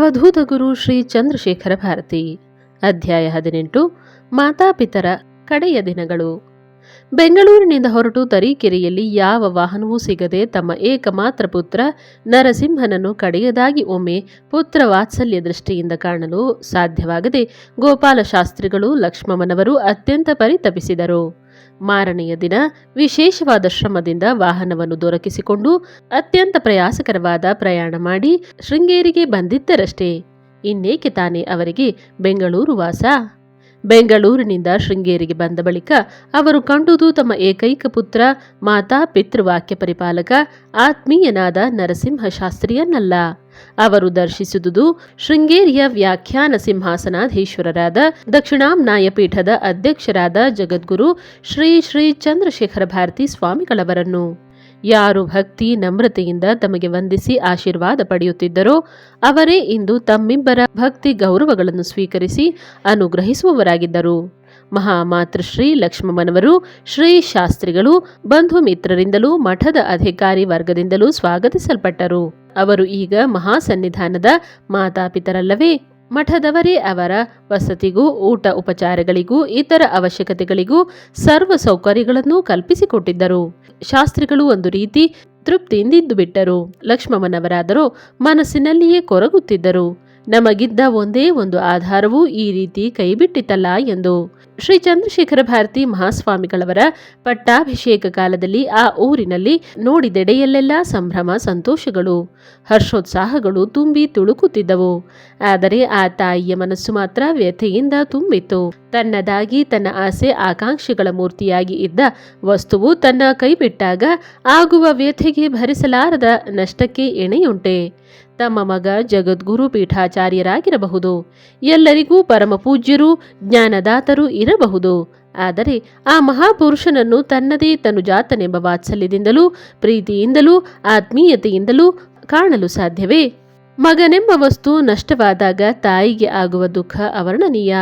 ಅವಧೂತ ಗುರು ಶ್ರೀ ಚಂದ್ರಶೇಖರ ಭಾರತಿ. ಅಧ್ಯಾಯ 18. ಮಾತಾಪಿತರ ಕಡೆಯ ದಿನಗಳು. ಬೆಂಗಳೂರಿನಿಂದ ಹೊರಟು ತರೀಕೆರೆಯಲ್ಲಿ ಯಾವ ವಾಹನವೂ ಸಿಗದೆ ತಮ್ಮ ಏಕಮಾತ್ರ ಪುತ್ರ ನರಸಿಂಹನನ್ನು ಕಡೆಯದಾಗಿ ಒಮ್ಮೆ ಪುತ್ರ ವಾತ್ಸಲ್ಯ ದೃಷ್ಟಿಯಿಂದ ಕಾಣಲು ಸಾಧ್ಯವಾಗದೆ ಗೋಪಾಲಶಾಸ್ತ್ರಿಗಳು ಲಕ್ಷ್ಮಮ್ಮನವರು ಅತ್ಯಂತ ಪರಿತಪಿಸಿದರು. ಮಾರನೆಯ ದಿನ ವಿಶೇಷವಾದ ಶ್ರಮದಿಂದ ವಾಹನವನ್ನು ದೊರಕಿಸಿಕೊಂಡು ಅತ್ಯಂತ ಪ್ರಯಾಸಕರವಾದ ಪ್ರಯಾಣ ಮಾಡಿ ಶೃಂಗೇರಿಗೆ ಬಂದಿದ್ದರಷ್ಟೇ. ಇನ್ನೇಕೆ ತಾನೇ ಅವರಿಗೆ ಬೆಂಗಳೂರು ವಾಸ? ಬೆಂಗಳೂರಿನಿಂದ ಶೃಂಗೇರಿಗೆ ಬಂದ ಬಳಿಕ ಅವರು ಕಂಡುದು ತಮ್ಮ ಏಕೈಕ ಪುತ್ರ, ಮಾತಾ ಪಿತೃವಾಕ್ಯ ಪರಿಪಾಲಕ, ಆತ್ಮೀಯನಾದ ನರಸಿಂಹ ಶಾಸ್ತ್ರಿಯನ್ನಲ್ಲ. ಅವರು ದರ್ಶಿಸಿದುದು ಶೃಂಗೇರಿಯ ವ್ಯಾಖ್ಯಾನ ಸಿಂಹಾಸನಾಧೀಶ್ವರರಾದ ದಕ್ಷಿಣಾಮ್ನಾಯ ಪೀಠದ ಅಧ್ಯಕ್ಷರಾದ ಜಗದ್ಗುರು ಶ್ರೀ ಶ್ರೀ ಚಂದ್ರಶೇಖರ ಭಾರತಿ ಸ್ವಾಮಿಗಳವರನ್ನು. ಯಾರು ಭಕ್ತಿ ನಮ್ರತೆಯಿಂದ ತಮಗೆ ವಂದಿಸಿ ಆಶೀರ್ವಾದ ಪಡೆಯುತ್ತಿದ್ದರೋ ಅವರೇ ಇಂದು ತಮ್ಮಿಬ್ಬರ ಭಕ್ತಿ ಗೌರವಗಳನ್ನು ಸ್ವೀಕರಿಸಿ ಅನುಗ್ರಹಿಸುವವರಾಗಿದ್ದರು. ಮಹಾಮಾತೃಶ್ರೀ ಲಕ್ಷ್ಮಮ್ಮನವರು ಶ್ರೀ ಶಾಸ್ತ್ರಿಗಳು ಬಂಧು ಮಿತ್ರರಿಂದಲೂ ಮಠದ ಅಧಿಕಾರಿ ವರ್ಗದಿಂದಲೂ ಸ್ವಾಗತಿಸಲ್ಪಟ್ಟರು. ಅವರು ಈಗ ಮಹಾಸನ್ನಿಧಾನದ ಮಾತಾಪಿತರಲ್ಲವೇ? ಮಠದವರೇ ಅವರ ವಸತಿಗೂ ಊಟ ಉಪಚಾರಗಳಿಗೂ ಇತರ ಅವಶ್ಯಕತೆಗಳಿಗೂ ಸರ್ವ ಸೌಕರ್ಯಗಳನ್ನು ಕಲ್ಪಿಸಿಕೊಟ್ಟಿದ್ದರು. ಶಾಸ್ತ್ರಿಗಳು ಒಂದು ರೀತಿ ತೃಪ್ತಿಯಿಂದಿದ್ದು ಬಿಟ್ಟರು. ಲಕ್ಷ್ಮಮ್ಮನವರಾದರೂ ಮನಸ್ಸಿನಲ್ಲಿಯೇ ಕೊರಗುತ್ತಿದ್ದರು. ನಮಗಿದ್ದ ಒಂದೇ ಒಂದು ಆಧಾರವೂ ಈ ರೀತಿ ಕೈಬಿಟ್ಟಿತಲ್ಲ ಎಂದು. ಶ್ರೀ ಚಂದ್ರಶೇಖರ ಭಾರತಿ ಮಹಾಸ್ವಾಮಿಗಳವರ ಪಟ್ಟಾಭಿಷೇಕ ಕಾಲದಲ್ಲಿ ಆ ಊರಿನಲ್ಲಿ ನೋಡಿದೆಡೆಯಲ್ಲೆಲ್ಲ ಸಂಭ್ರಮ ಸಂತೋಷಗಳು, ಹರ್ಷೋತ್ಸಾಹಗಳು ತುಂಬಿ ತುಳುಕುತ್ತಿದ್ದವು. ಆದರೆ ಆ ತಾಯಿಯ ಮನಸ್ಸು ಮಾತ್ರ ವ್ಯಥೆಯಿಂದ ತುಂಬಿತ್ತು. ತನ್ನದಾಗಿ ತನ್ನ ಆಸೆ ಆಕಾಂಕ್ಷೆಗಳ ಮೂರ್ತಿಯಾಗಿ ಇದ್ದ ವಸ್ತುವು ತನ್ನ ಕೈಬಿಟ್ಟಾಗ ಆಗುವ ವ್ಯಥೆಗೆ ಭರಿಸಲಾರದ ನಷ್ಟಕ್ಕೆ ಎಣೆಯುಂಟೆ. ತಮ್ಮ ಮಗ ಜಗದ್ಗುರು ಪೀಠಾಚಾರ್ಯರಾಗಿರಬಹುದು, ಎಲ್ಲರಿಗೂ ಪರಮ ಪೂಜ್ಯರು ಜ್ಞಾನದಾತರು ಇರಬಹುದು. ಆದರೆ ಆ ಮಹಾಪುರುಷನನ್ನು ತನ್ನದೇ ತನುಜಾತನೆಂಬ ವಾತ್ಸಲ್ಯದಿಂದಲೂ ಪ್ರೀತಿಯಿಂದಲೂ ಆತ್ಮೀಯತೆಯಿಂದಲೂ ಕಾಣಲು ಸಾಧ್ಯವೇ? ಮಗನೆಂಬ ವಸ್ತು ನಷ್ಟವಾದಾಗ ತಾಯಿಗೆ ಆಗುವ ದುಃಖ ಅವರ್ಣನೀಯ.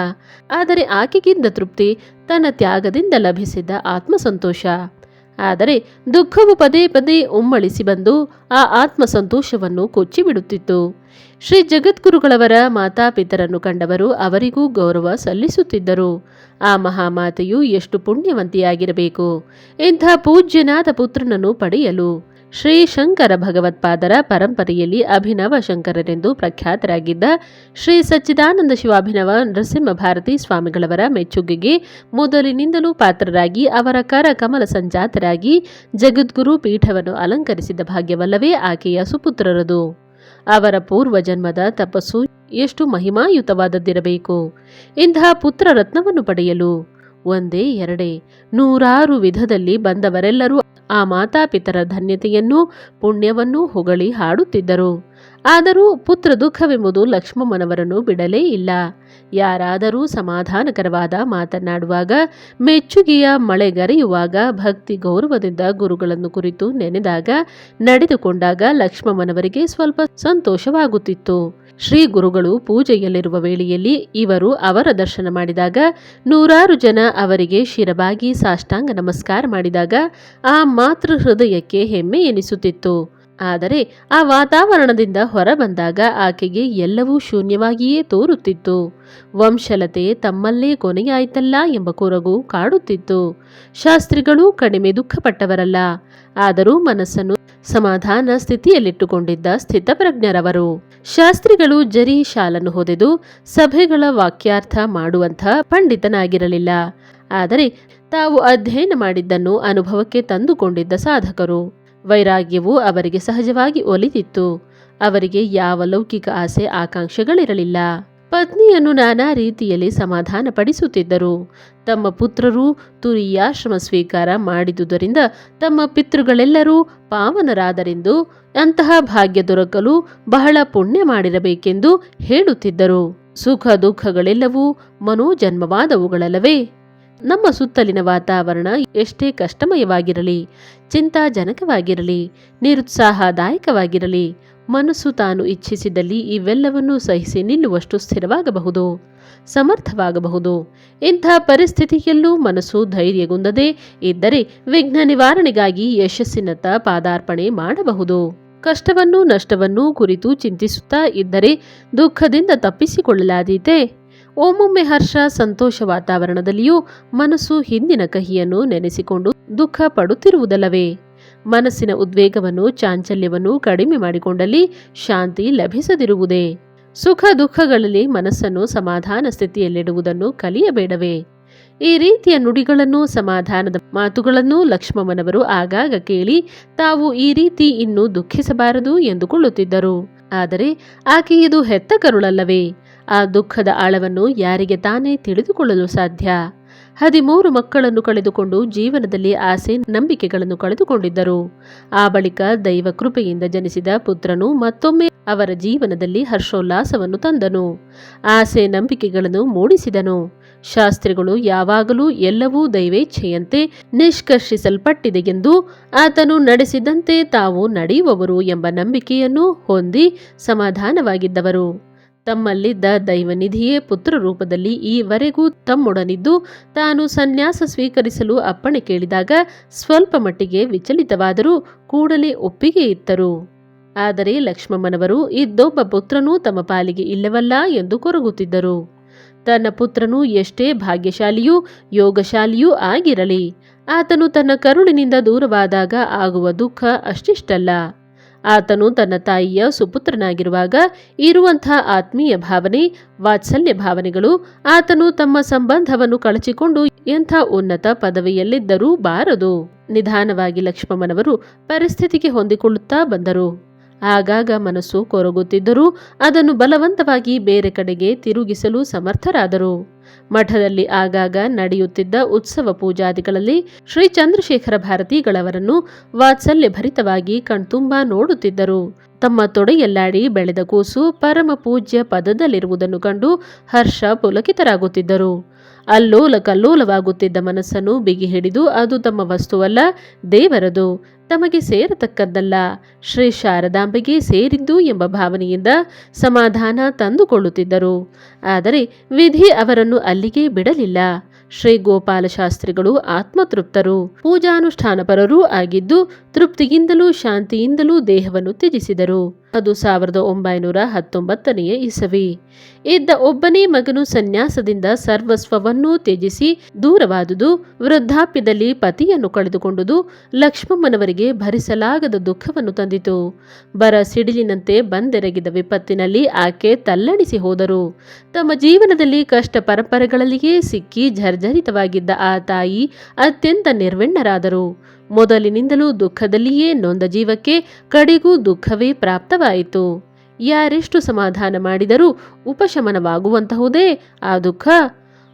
ಆದರೆ ಆಕೆಗಿದ್ದ ತೃಪ್ತಿ ತನ್ನ ತ್ಯಾಗದಿಂದ ಲಭಿಸಿದ ಆತ್ಮಸಂತೋಷ. ಆದರೆ ದುಃಖವು ಪದೇ ಪದೇ ಉಮ್ಮಳಿಸಿ ಬಂದು ಆ ಆತ್ಮಸಂತೋಷವನ್ನು ಕೊಚ್ಚಿಬಿಡುತ್ತಿತ್ತು. ಶ್ರೀ ಜಗದ್ಗುರುಗಳವರ ಮಾತಾಪಿತರನ್ನು ಕಂಡವರು ಅವರಿಗೂ ಗೌರವ ಸಲ್ಲಿಸುತ್ತಿದ್ದರು. ಆ ಮಹಾಮಾತೆಯು ಎಷ್ಟು ಪುಣ್ಯವಂತಿಯಾಗಿರಬೇಕು ಇಂಥ ಪೂಜ್ಯನಾದ ಪುತ್ರನನ್ನು ಪಡೆಯಲು. ಶ್ರೀ ಶಂಕರ ಭಗವತ್ಪಾದರ ಪರಂಪರೆಯಲ್ಲಿ ಅಭಿನವ ಶಂಕರರೆಂದು ಪ್ರಖ್ಯಾತರಾಗಿದ್ದ ಶ್ರೀ ಸಚ್ಚಿದಾನಂದ ಶಿವಾಭಿನವ ನರಸಿಂಹ ಭಾರತಿ ಸ್ವಾಮಿಗಳವರ ಮೆಚ್ಚುಗೆಗೆ ಮೊದಲಿನಿಂದಲೂ ಪಾತ್ರರಾಗಿ ಅವರ ಕರ ಕಮಲ ಸಂಜಾತರಾಗಿ ಜಗದ್ಗುರು ಪೀಠವನ್ನು ಅಲಂಕರಿಸಿದ ಭಾಗ್ಯವಲ್ಲವೇ ಆಕೆಯ ಸುಪುತ್ರರದು. ಅವರ ಪೂರ್ವ ಜನ್ಮದ ತಪಸ್ಸು ಎಷ್ಟು ಮಹಿಮಾಯುತವಾದದ್ದಿರಬೇಕು ಇಂತಹ ಪುತ್ರ ರತ್ನವನ್ನು ಪಡೆಯಲು. ಒಂದೇ ಎರಡೇ, ನೂರಾರು ವಿಧದಲ್ಲಿ ಬಂದವರೆಲ್ಲರೂ ಆ ಮಾತಾಪಿತರ ಧನ್ಯತೆಯನ್ನೂ ಪುಣ್ಯವನ್ನೂ ಹೊಗಳಿ ಹಾಡುತ್ತಿದ್ದರು. ಆದರೂ ಪುತ್ರ ದುಃಖವೆಂಬುದು ಲಕ್ಷ್ಮಮ್ಮನವರನ್ನು ಬಿಡಲೇ ಇಲ್ಲ. ಯಾರಾದರೂ ಸಮಾಧಾನಕರವಾದ ಮಾತನಾಡುವಾಗ, ಮೆಚ್ಚುಗೆಯ ಮಳೆಗರೆಯುವಾಗ, ಭಕ್ತಿ ಗೌರವದಿಂದ ಗುರುಗಳನ್ನು ಕುರಿತು ನೆನೆದಾಗ, ನಡೆದುಕೊಂಡಾಗ ಲಕ್ಷ್ಮಮ್ಮನವರಿಗೆ ಸ್ವಲ್ಪ ಸಂತೋಷವಾಗುತ್ತಿತ್ತು. ಶ್ರೀ ಗುರುಗಳು ಪೂಜೆಯಲ್ಲಿರುವ ವೇಳೆಯಲ್ಲಿ ಇವರು ಅವರ ದರ್ಶನ ಮಾಡಿದಾಗ, ನೂರಾರು ಜನ ಅವರಿಗೆ ಶಿರಬಾಗಿ ಸಾಷ್ಟಾಂಗ ನಮಸ್ಕಾರ ಮಾಡಿದಾಗ ಆ ಮಾತೃ ಹೃದಯಕ್ಕೆ ಹೆಮ್ಮೆ ಎನಿಸುತ್ತಿತ್ತು. ಆದರೆ ಆ ವಾತಾವರಣದಿಂದ ಹೊರಬಂದಾಗ ಆಕೆಗೆ ಎಲ್ಲವೂ ಶೂನ್ಯವಾಗಿಯೇ ತೋರುತ್ತಿತ್ತು. ವಂಶಲತೆ ತಮ್ಮಲ್ಲೇ ಕೊನೆಯಾಯ್ತಲ್ಲ ಎಂಬ ಕೊರಗು ಕಾಡುತ್ತಿತ್ತು. ಶಾಸ್ತ್ರಿಗಳು ಕಡಿಮೆ ದುಃಖಪಟ್ಟವರಲ್ಲ. ಆದರೂ ಮನಸ್ಸನ್ನು ಸಮಾಧಾನ ಸ್ಥಿತಿಯಲ್ಲಿಟ್ಟುಕೊಂಡಿದ್ದ ಸ್ಥಿತಪ್ರಜ್ಞರವರು. ಶಾಸ್ತ್ರಿಗಳು ಜರಿ ಶಾಲನ್ನು ಹೊದೆದು ಸಭೆಗಳ ವಾಕ್ಯಾರ್ಥ ಮಾಡುವಂಥ ಪಂಡಿತನಾಗಿರಲಿಲ್ಲ. ಆದರೆ ತಾವು ಅಧ್ಯಯನ ಮಾಡಿದ್ದನ್ನು ಅನುಭವಕ್ಕೆ ತಂದುಕೊಂಡಿದ್ದ ಸಾಧಕರು. ವೈರಾಗ್ಯವು ಅವರಿಗೆ ಸಹಜವಾಗಿ ಒಲಿದಿತ್ತು. ಅವರಿಗೆ ಯಾವ ಲೌಕಿಕ ಆಸೆ ಆಕಾಂಕ್ಷೆಗಳಿರಲಿಲ್ಲ. ಪತ್ನಿಯನ್ನು ನಾನಾ ರೀತಿಯಲ್ಲಿ ಸಮಾಧಾನ ಪಡಿಸುತ್ತಿದ್ದರು. ತಮ್ಮ ಪುತ್ರರು ತುರೀಯಾಶ್ರಮ ಸ್ವೀಕಾರ ಮಾಡಿದುದರಿಂದ ತಮ್ಮ ಪಿತೃಗಳೆಲ್ಲರೂ ಪಾವನರಾದರೆಂದು, ಅಂತಹ ಭಾಗ್ಯ ದೊರಕಲು ಬಹಳ ಪುಣ್ಯ ಮಾಡಿರಬೇಕೆಂದು ಹೇಳುತ್ತಿದ್ದರು. ಸುಖ ದುಃಖಗಳೆಲ್ಲವೂ ಮನೋಜನ್ಮವಾದವುಗಳಲ್ಲವೇ? ನಮ್ಮ ಸುತ್ತಲಿನ ವಾತಾವರಣ ಎಷ್ಟೇ ಕಷ್ಟಮಯವಾಗಿರಲಿ, ಚಿಂತಾಜನಕವಾಗಿರಲಿ, ನಿರುತ್ಸಾಹದಾಯಕವಾಗಿರಲಿ, ಮನಸ್ಸು ತಾನು ಇಚ್ಛಿಸಿದಲ್ಲಿ ಇವೆಲ್ಲವನ್ನೂ ಸಹಿಸಿ ನಿಲ್ಲುವಷ್ಟು ಸ್ಥಿರವಾಗಬಹುದು, ಸಮರ್ಥವಾಗಬಹುದು. ಇಂಥ ಪರಿಸ್ಥಿತಿಯಲ್ಲೂ ಮನಸ್ಸು ಧೈರ್ಯಗುಂದದೇ ಇದ್ದರೆ ವಿಘ್ನ ನಿವಾರಣೆಗಾಗಿ ಯಶಸ್ಸಿನತ್ತ ಪಾದಾರ್ಪಣೆ ಮಾಡಬಹುದು. ಕಷ್ಟವನ್ನು ನಷ್ಟವನ್ನು ಕುರಿತು ಚಿಂತಿಸುತ್ತಾ ಇದ್ದರೆ ದುಃಖದಿಂದ ತಪ್ಪಿಸಿಕೊಳ್ಳಲಾದೀತೆ? ಒಮ್ಮೊಮ್ಮೆ ಹರ್ಷ ಸಂತೋಷ ವಾತಾವರಣದಲ್ಲಿಯೂ ಮನಸ್ಸು ಹಿಂದಿನ ಕಹಿಯನ್ನು ನೆನೆಸಿಕೊಂಡು ದುಃಖ ಪಡುತ್ತಿರುವುದಲ್ಲವೇ? ಮನಸ್ಸಿನ ಉದ್ವೇಗವನ್ನು ಚಾಂಚಲ್ಯವನ್ನು ಕಡಿಮೆ ಮಾಡಿಕೊಂಡಲ್ಲಿ ಶಾಂತಿ ಲಭಿಸದಿರುವುದೇ? ಸುಖ ದುಃಖಗಳಲ್ಲಿ ಮನಸ್ಸನ್ನು ಸಮಾಧಾನ ಸ್ಥಿತಿಯಲ್ಲಿಡುವುದನ್ನು ಕಲಿಯಬೇಡವೇ? ಈ ರೀತಿಯ ನುಡಿಗಳನ್ನು, ಸಮಾಧಾನದ ಮಾತುಗಳನ್ನು ಲಕ್ಷ್ಮಮ್ಮನವರು ಆಗಾಗ ಕೇಳಿ ತಾವು ಈ ರೀತಿ ಇನ್ನೂ ದುಃಖಿಸಬಾರದು ಎಂದುಕೊಳ್ಳುತ್ತಿದ್ದರು. ಆದರೆ ಆಕೆ ಇದು ಹೆತ್ತ ಕರುಳಲ್ಲವೇ? ಆ ದುಃಖದ ಆಳವನ್ನು ಯಾರಿಗೆ ತಾನೇ ತಿಳಿದುಕೊಳ್ಳಲು ಸಾಧ್ಯ? 13 ಮಕ್ಕಳನ್ನು ಕಳೆದುಕೊಂಡು ಜೀವನದಲ್ಲಿ ಆಸೆ ನಂಬಿಕೆಗಳನ್ನು ಕಳೆದುಕೊಂಡಿದ್ದರು. ಆ ಬಳಿಕ ದೈವ ಕೃಪೆಯಿಂದ ಜನಿಸಿದ ಪುತ್ರನು ಮತ್ತೊಮ್ಮೆ ಅವರ ಜೀವನದಲ್ಲಿ ಹರ್ಷೋಲ್ಲಾಸವನ್ನು ತಂದನು. ಆಸೆ ನಂಬಿಕೆಗಳನ್ನು ಮೂಡಿಸಿದನು. ಶಾಸ್ತ್ರಿಗಳು ಯಾವಾಗಲೂ ಎಲ್ಲವೂ ದೈವೇಚ್ಛೆಯಂತೆ ನಿಷ್ಕರ್ಷಿಸಲ್ಪಟ್ಟಿದೆಯೆಂದು, ಆತನು ನಡೆಸಿದಂತೆ ತಾವು ನಡೆಯುವವರು ಎಂಬ ನಂಬಿಕೆಯನ್ನು ಹೊಂದಿ ಸಮಾಧಾನವಾಗಿದ್ದವರು. ತಮ್ಮಲ್ಲಿದ್ದ ದೈವನಿಧಿಯೇ ಪುತ್ರ ರೂಪದಲ್ಲಿ ಈವರೆಗೂ ತಮ್ಮೊಡನಿದ್ದು ತಾನು ಸನ್ಯಾಸ ಸ್ವೀಕರಿಸಲು ಅಪ್ಪಣೆ ಕೇಳಿದಾಗ ಸ್ವಲ್ಪ ಮಟ್ಟಿಗೆ ವಿಚಲಿತವಾದರೂ ಕೂಡಲೇ ಒಪ್ಪಿಗೆ ಇತ್ತರು. ಆದರೆ ಲಕ್ಷ್ಮಮ್ಮನವರು ಇದ್ದೊಬ್ಬ ಪುತ್ರನೂ ತಮ್ಮ ಪಾಲಿಗೆ ಇಲ್ಲವಲ್ಲ ಎಂದು ಕೊರಗುತ್ತಿದ್ದರು. ತನ್ನ ಪುತ್ರನು ಎಷ್ಟೇ ಭಾಗ್ಯಶಾಲಿಯೂ ಯೋಗಶಾಲಿಯೂ ಆಗಿರಲಿ, ಆತನು ತನ್ನ ಕರುಳಿನಿಂದ ದೂರವಾದಾಗ ಆಗುವ ದುಃಖ ಅಷ್ಟಿಷ್ಟಲ್ಲ. ಆತನು ತನ್ನ ತಾಯಿಯ ಸುಪುತ್ರನಾಗಿರುವಾಗ ಇರುವಂಥ ಆತ್ಮೀಯ ಭಾವನೆ, ವಾತ್ಸಲ್ಯ ಭಾವನೆಗಳು ಆತನು ತಮ್ಮ ಸಂಬಂಧವನ್ನು ಕಳಚಿಕೊಂಡು ಎಂಥ ಉನ್ನತ ಪದವಿಯಲ್ಲಿದ್ದರೂ ಬಾರದು. ನಿಧಾನವಾಗಿ ಲಕ್ಷ್ಮಮ್ಮನವರು ಪರಿಸ್ಥಿತಿಗೆ ಹೊಂದಿಕೊಳ್ಳುತ್ತಾ ಬಂದರು. ಆಗಾಗ ಮನಸ್ಸು ಕೊರಗುತ್ತಿದ್ದರೂ ಅದನ್ನು ಬಲವಂತವಾಗಿ ಬೇರೆ ಕಡೆಗೆ ತಿರುಗಿಸಲು ಸಮರ್ಥರಾದರು. ಮಠದಲ್ಲಿ ಆಗಾಗ ನಡೆಯುತ್ತಿದ್ದ ಉತ್ಸವ ಪೂಜಾದಿಗಳಲ್ಲಿ ಶ್ರೀ ಚಂದ್ರಶೇಖರ ಭಾರತೀಗಳವರನ್ನು ವಾತ್ಸಲ್ಯ ಭರಿತವಾಗಿ ಕಣ್ತುಂಬ ನೋಡುತ್ತಿದ್ದರು. ತಮ್ಮ ತೊಡೆಯಲ್ಲಾಡಿ ಬೆಳೆದ ಕೂಸು ಪರಮ ಪೂಜ್ಯ ಪದದಲ್ಲಿರುವುದನ್ನು ಕಂಡು ಹರ್ಷ ಪುಲಕಿತರಾಗುತ್ತಿದ್ದರು. ಅಲ್ಲೋಲ ಕಲ್ಲೋಲವಾಗುತ್ತಿದ್ದ ಮನಸ್ಸನ್ನು ಬಿಗಿ ಹಿಡಿದು ಅದು ತಮ್ಮ ವಸ್ತುವಲ್ಲ, ದೇವರದು, ತಮಗೆ ಸೇರತಕ್ಕದ್ದಲ್ಲ, ಶ್ರೀ ಶಾರದಾಂಬೆಗೆ ಸೇರಿದ್ದು ಎಂಬ ಭಾವನೆಯಿಂದ ಸಮಾಧಾನ ತಂದುಕೊಳ್ಳುತ್ತಿದ್ದರು. ಆದರೆ ವಿಧಿ ಅವರನ್ನು ಅಲ್ಲಿಗೆ ಬಿಡಲಿಲ್ಲ. ಶ್ರೀ ಗೋಪಾಲಶಾಸ್ತ್ರಿಗಳು ಆತ್ಮತೃಪ್ತರು, ಪೂಜಾನುಷ್ಠಾನಪರರೂ ಆಗಿದ್ದು ತೃಪ್ತಿಯಿಂದಲೂ ಶಾಂತಿಯಿಂದಲೂ ದೇಹವನ್ನು ತ್ಯಜಿಸಿದರು. ಅದು 1919 ಇಸವಿ. ಇದ್ದ ಒಬ್ಬನೇ ಮಗನು ಸನ್ಯಾಸದಿಂದ ಸರ್ವಸ್ವವನ್ನೂ ತ್ಯಜಿಸಿ ದೂರವಾದುದು, ವೃದ್ಧಾಪ್ಯದಲ್ಲಿ ಪತಿಯನ್ನು ಕಳೆದುಕೊಂಡುದು ಲಕ್ಷ್ಮಮ್ಮನವರಿಗೆ ಭರಿಸಲಾಗದ ದುಃಖವನ್ನು ತಂದಿತು. ಬರ ಸಿಡಿಲಿನಂತೆ ಬಂದೆರಗಿದ ವಿಪತ್ತಿನಲ್ಲಿ ಆಕೆ ತಲ್ಲಣಿಸಿ ಹೋದರು. ತಮ್ಮ ಜೀವನದಲ್ಲಿ ಕಷ್ಟ ಪರಂಪರೆಗಳಲ್ಲಿಯೇ ಸಿಕ್ಕಿ ಜರ್ಜರಿತವಾಗಿದ್ದ ಆ ತಾಯಿ ಅತ್ಯಂತ ನಿರ್ವಿಣ್ಣರಾದರು. ಮೊದಲಿನಿಂದಲೂ ದುಃಖದಲ್ಲಿಯೇ ನೊಂದ ಜೀವಕ್ಕೆ ಕಡೆಗೂ ದುಃಖವೇ ಪ್ರಾಪ್ತವಾಯಿತು. ಯಾರೆಷ್ಟು ಸಮಾಧಾನ ಮಾಡಿದರೂ ಉಪಶಮನವಾಗುವಂತಹುದೇ ಆ ದುಃಖ?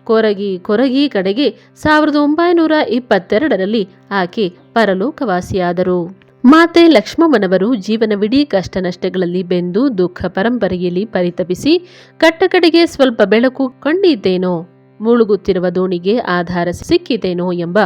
ಕೊರಗಿ ಕೊರಗಿ ಕಡೆಗೆ 1922ರಲ್ಲಿ ಆಕೆ ಪರಲೋಕವಾಸಿಯಾದರು. ಮಾತೆ ಲಕ್ಷ್ಮಮ್ಮನವರು ಜೀವನವಿಡೀ ಕಷ್ಟ ನಷ್ಟಗಳಲ್ಲಿ ಬೆಂದು ದುಃಖ ಪರಂಪರೆಯಲ್ಲಿ ಪರಿತಪಿಸಿ ಕಟ್ಟಕಡೆಗೆ ಸ್ವಲ್ಪ ಬೆಳಕು ಕಂಡೀತೇನೋ, ಮುಳುಗುತ್ತಿರುವ ದೋಣಿಗೆ ಆಧಾರ ಸಿಕ್ಕಿತೇನೋ ಎಂಬ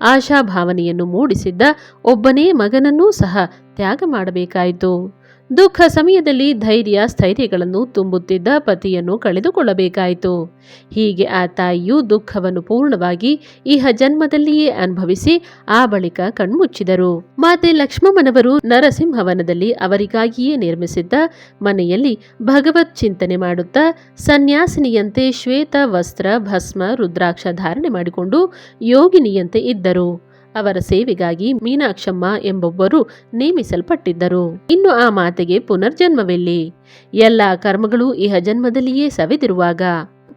ಆಶಾಭಾವನೆಯನ್ನು ಮೂಡಿಸಿದ್ದ ಒಬ್ಬನೇ ಮಗನನ್ನೂ ಸಹ ತ್ಯಾಗ ಮಾಡಬೇಕಾಯಿತು. ದುಃಖ ಸಮಯದಲ್ಲಿ ಧೈರ್ಯ ಸ್ಥೈರ್ಯಗಳನ್ನು ತುಂಬುತ್ತಿದ್ದ ಪತಿಯನ್ನು ಕಳೆದುಕೊಳ್ಳಬೇಕಾಯಿತು. ಹೀಗೆ ಆ ತಾಯಿಯು ದುಃಖವನ್ನು ಪೂರ್ಣವಾಗಿ ಇಹ ಜನ್ಮದಲ್ಲಿಯೇ ಅನುಭವಿಸಿ ಆ ಬಳಿಕ ಕಣ್ಮುಚ್ಚಿದರು. ಮಾತೆ ಲಕ್ಷ್ಮಮ್ಮನವರು ನರಸಿಂಹವನದಲ್ಲಿ ಅವರಿಗಾಗಿಯೇ ನಿರ್ಮಿಸಿದ್ದ ಮನೆಯಲ್ಲಿ ಭಗವತ್ ಚಿಂತನೆ ಮಾಡುತ್ತಾ ಸನ್ಯಾಸಿನಿಯಂತೆ ಶ್ವೇತ ವಸ್ತ್ರ ಭಸ್ಮ ರುದ್ರಾಕ್ಷ ಧಾರಣೆ ಮಾಡಿಕೊಂಡು ಯೋಗಿನಿಯಂತೆ ಇದ್ದರು. ಅವರ ಸೇವೆಗಾಗಿ ಮೀನಾಕ್ಷಮ್ಮ ಎಂಬೊಬ್ಬರು ನೇಮಿಸಲ್ಪಟ್ಟಿದ್ದರು. ಇನ್ನು ಆ ಮಾತೆಗೆ ಪುನರ್ಜನ್ಮವೆಲ್ಲಿ? ಎಲ್ಲ ಕರ್ಮಗಳು ಇಹ ಜನ್ಮದಲ್ಲಿಯೇ ಸವೆದಿರುವಾಗ